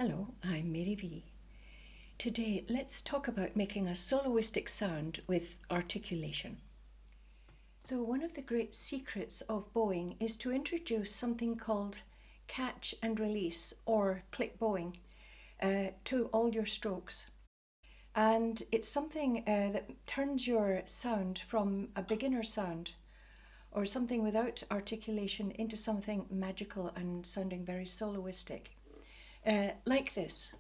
Hello, I'm Mary V. Today, let's talk about making a soloistic sound with articulation. So one of the great secrets of bowing is to introduce something called catch and release, or click bowing, to all your strokes. And it's something that turns your sound from a beginner sound or something without articulation into something magical and sounding very soloistic. Like this.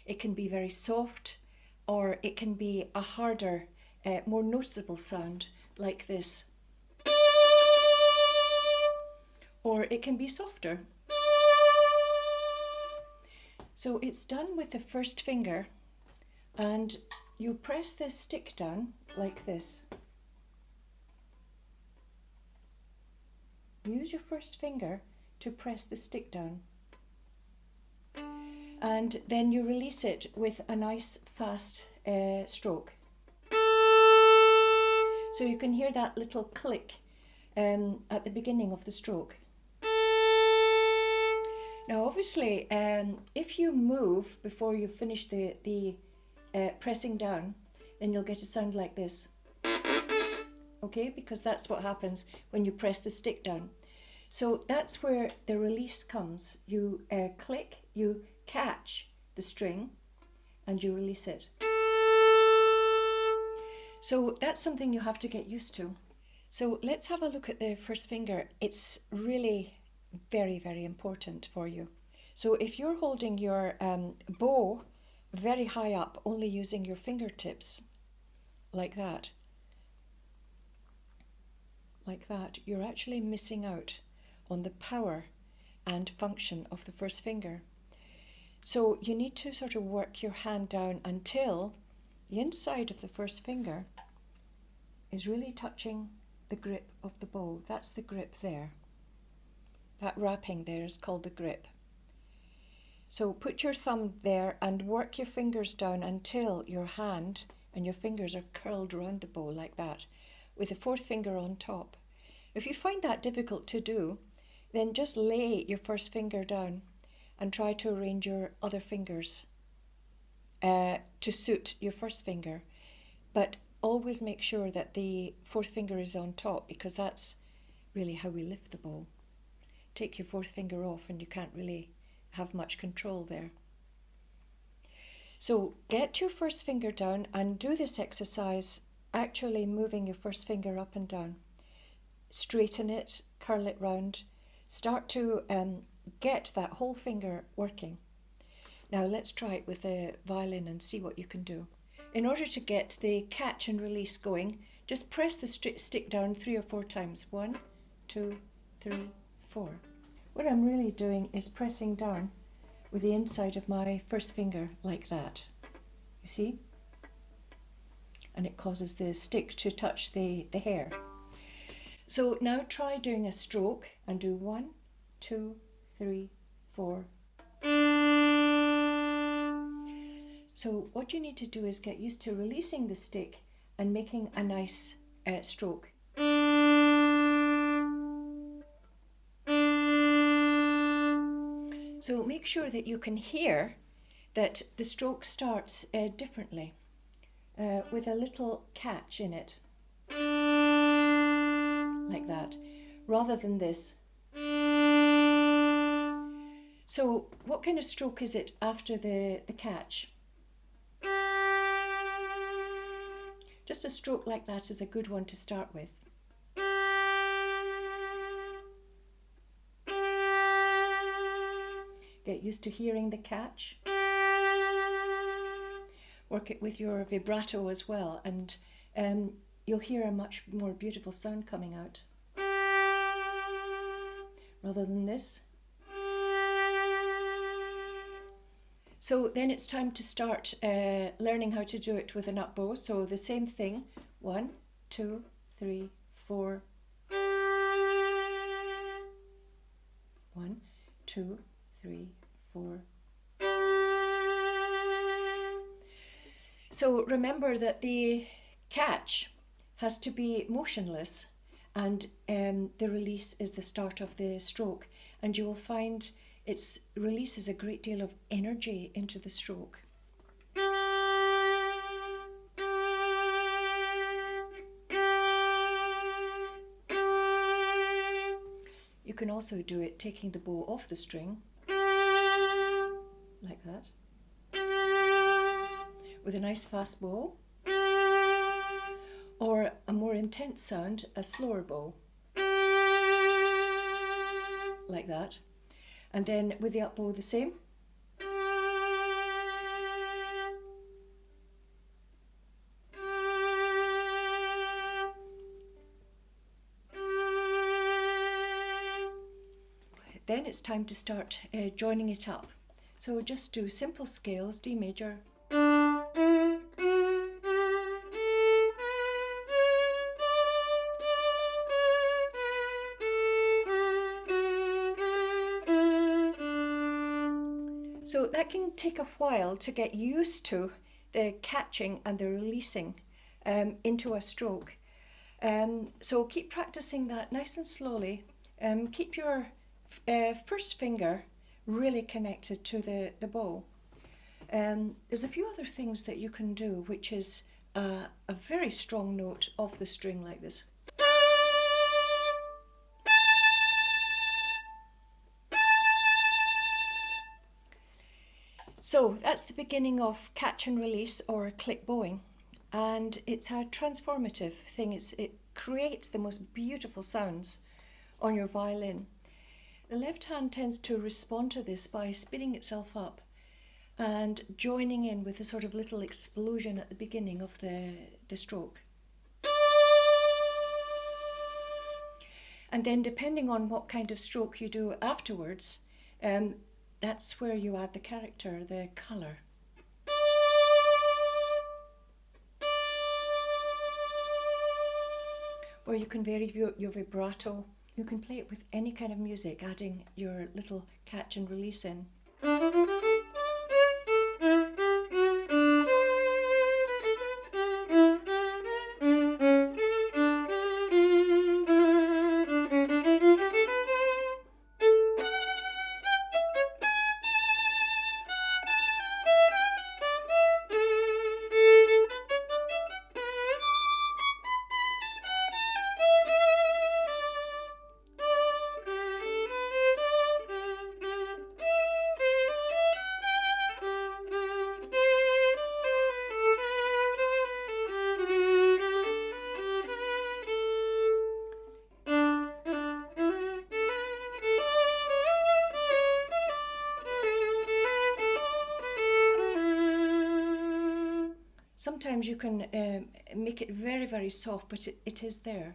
It can be very soft, or it can be a harder, more noticeable sound like this. Or it can be softer. So it's done with the first finger, and you press this stick down like this. Use your first finger to press the stick down. And then you release it with a nice fast stroke. So you can hear that little click at the beginning of the stroke. Now obviously, if you move before you finish the pressing down, then you'll get a sound like this. Okay, because that's what happens when you press the stick down. So that's where the release comes. You click, you catch the string, and you release it. So that's something you have to get used to. So let's have a look at the first finger. It's really very, very important for you. So if you're holding your bow very high up, only using your fingertips, like that, you're actually missing out on the power and function of the first finger. So you need to sort of work your hand down until the inside of the first finger is really touching the grip of the bow. That's the grip there. That wrapping there is called the grip. So put your thumb there and work your fingers down until your hand and your fingers are curled around the bow like that, with the fourth finger on top. If you find that difficult to do, then just lay your first finger down and try to arrange your other fingers to suit your first finger. But always make sure that the fourth finger is on top, because that's really how we lift the bow. Take your fourth finger off and you can't really have much control there. So get your first finger down and do this exercise, actually moving your first finger up and down. Straighten it, curl it round, start to get that whole finger working. Now let's try it with a violin and see what you can do. In order to get the catch and release going, just press the stick down 3 or 4 times. 1, 2, 3, 4. What I'm really doing is pressing down with the inside of my first finger like that. You see? And it causes the stick to touch the hair. So now try doing a stroke and do 1, 2, 3, 4. So what you need to do is get used to releasing the stick and making a nice stroke. So make sure that you can hear that the stroke starts differently, with a little catch in it, like that, rather than this. So what kind of stroke is it after the catch? Just a stroke like that is a good one to start with. Get used to hearing the catch. Work it with your vibrato as well, and you'll hear a much more beautiful sound coming out, rather than this. So then it's time to start learning how to do it with an up bow. So the same thing, 1, 2, 3, 4. 1, 2, 3, 4. So remember that the catch has to be motionless and the release is the start of the stroke, and you will find it releases a great deal of energy into the stroke. You can also do it taking the bow off the string, like that, with a nice fast bow, or a more intense sound, a slower bow, like that. And then with the up bow the same. Then it's time to start joining it up. So just do simple scales, D major, so that can take a while to get used to the catching and the releasing into a stroke. So keep practicing that nice and slowly. Keep your first finger really connected to the bow. There's a few other things that you can do, which is a very strong note off the string like this. So that's the beginning of catch and release or click bowing, and it's a transformative thing. It creates the most beautiful sounds on your violin. The left hand tends to respond to this by speeding itself up and joining in with a sort of little explosion at the beginning of the stroke. And then depending on what kind of stroke you do afterwards, that's where you add the character, the colour. Or you can vary your vibrato. You can play it with any kind of music, adding your little catch and release in. Sometimes you can make it very, very soft, but it is there.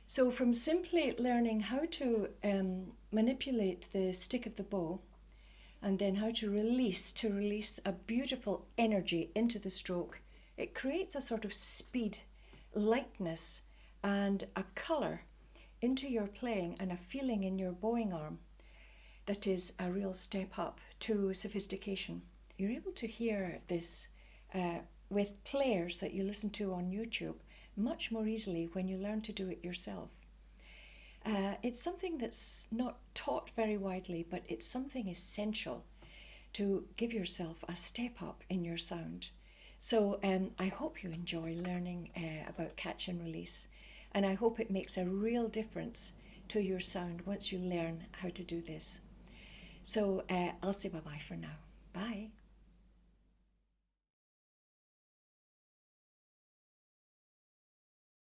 So from simply learning how to manipulate the stick of the bow, and then how to release a beautiful energy into the stroke, it creates a sort of speed, lightness, and a colour into your playing and a feeling in your bowing arm that is a real step up to sophistication. You're able to hear this with players that you listen to on YouTube much more easily when you learn to do it yourself. It's something that's not taught very widely, but it's something essential to give yourself a step up in your sound. So I hope you enjoy learning about catch and release, and I hope it makes a real difference to your sound once you learn how to do this. So I'll say bye-bye for now. Bye.